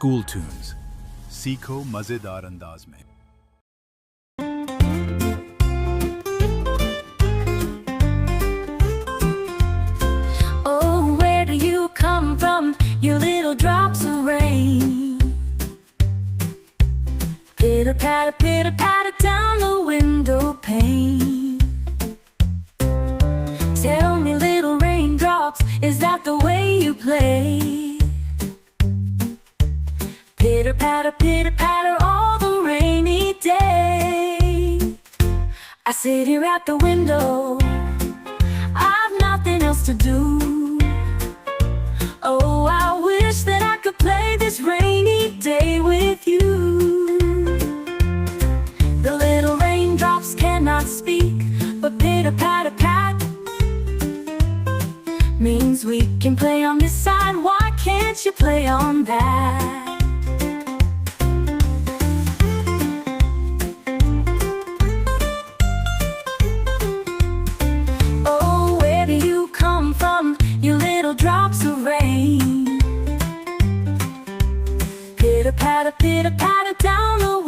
School tunes सीखो मजेदार अंदाज में। Oh, where do you come from, you little drops of rain? Pitter patter down the window pane. Tell me, little raindrops, is that the way you play? Pitter patter all the rainy day. I sit here at the window, I've nothing else to do. Oh, I wish that I could play this rainy day with you. The little raindrops cannot speak, but pitter patter pat means we can play on this side. Why can't you play on that? Oh, where do you come from, you little drops of rain? Pitter patter down the